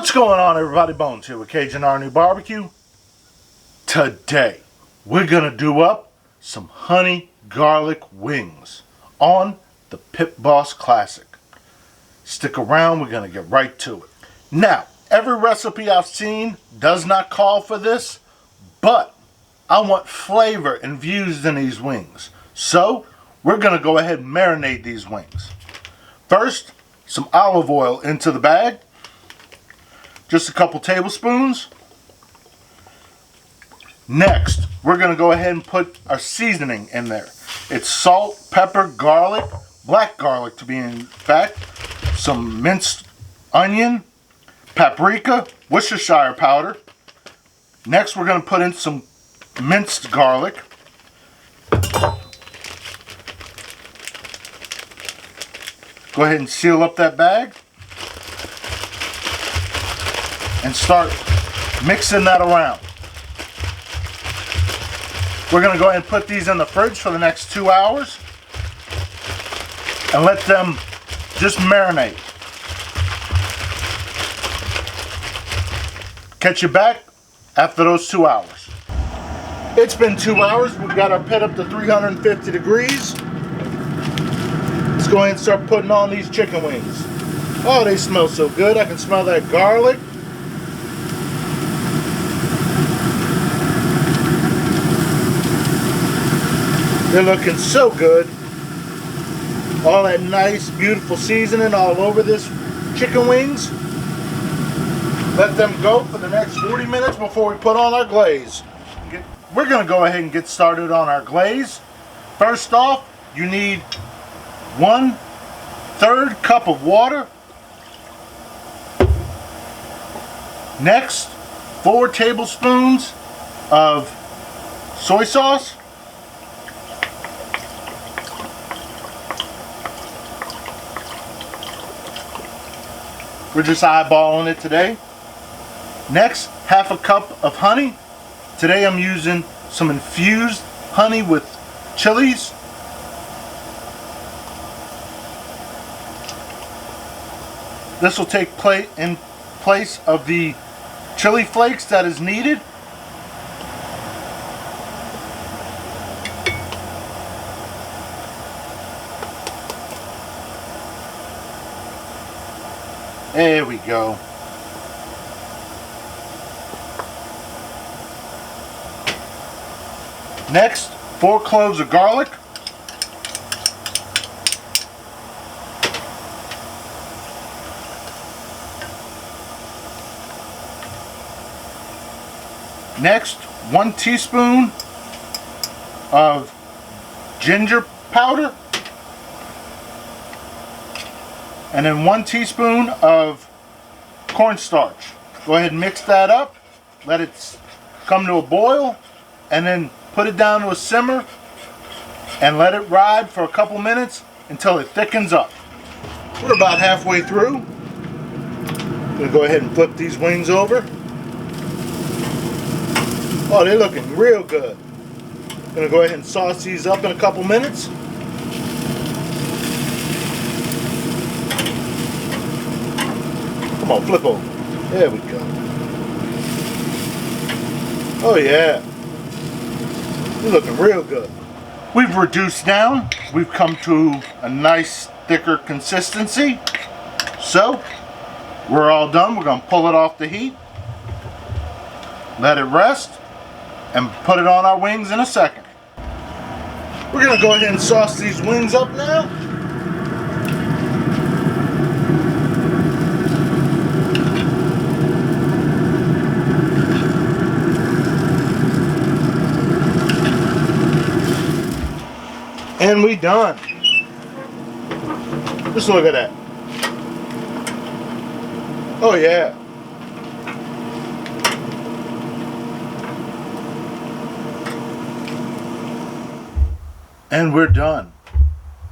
What's going on, everybody? Bones here with CAJUN RNEWBBQ. Today, we're going to do up some honey garlic wings on the Pit Boss Classic. Stick around, we're going to get right to it. Now, every recipe I've seen does not call for this, but I want flavor infused in these wings. So, we're going to go ahead and marinate these wings. First, some olive oil into the bag. Just a couple tablespoons. Next, we're going to go ahead and put our seasoning in there. It's salt, pepper, garlic, black garlic to be in fact, some minced onion, paprika, Worcestershire powder. Next, we're going to put in some minced garlic. Go ahead and seal up that bag. And start mixing that around. We're going to go ahead and put these in the fridge for the next 2 hours and let them just marinate. Catch you back after those 2 hours. It's been 2 hours. We've got our pit up to 350 degrees. Let's go ahead and start putting on these chicken wings. Oh, they smell so good. I can smell that garlic. They're looking so good. All that nice, beautiful seasoning all over this chicken wings. Let them go for the next 40 minutes before we put on our glaze. We're going to go ahead and get started on our glaze. First off, you need 1/3 cup of water. Next, 4 tablespoons of soy sauce. We're just eyeballing it today. Next, 1/2 cup of honey. Today I'm using some infused honey with chilies. This will take in place of the chili flakes that is needed. There we go. Next, 4 cloves of garlic. Next, 1 teaspoon of ginger powder. And then 1 teaspoon of cornstarch. Go ahead and mix that up. Let it come to a boil. And then put it down to a simmer. And let it ride for a couple minutes until it thickens up. We're about halfway through. I'm going to go ahead and flip these wings over. Oh, they're looking real good. I'm going to go ahead and sauce these up in a couple minutes. Come on, flip over. There we go. Oh yeah. They're looking real good. We've reduced down. We've come to a nice thicker consistency. So, we're all done. We're going to pull it off the heat. Let it rest. And put it on our wings in a second. We're going to go ahead and sauce these wings up now. And we done. Just look at that. Oh yeah. And we're done.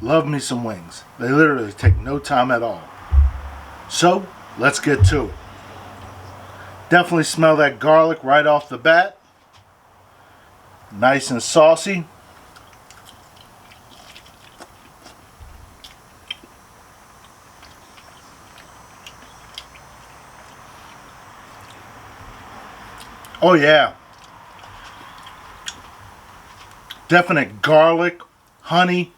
Love me some wings. They literally take no time at all. So, let's get to it. Definitely smell that garlic right off the bat. Nice and saucy. Oh yeah. Definite garlic, honey.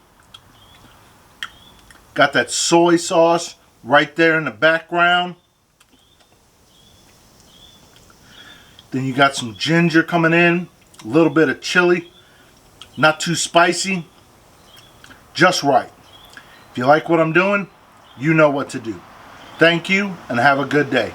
Got that soy sauce right there in the background. Then you got some ginger coming in, a little bit of chili, not too spicy, just right. If you like what I'm doing, you know what to do. Thank you and have a good day.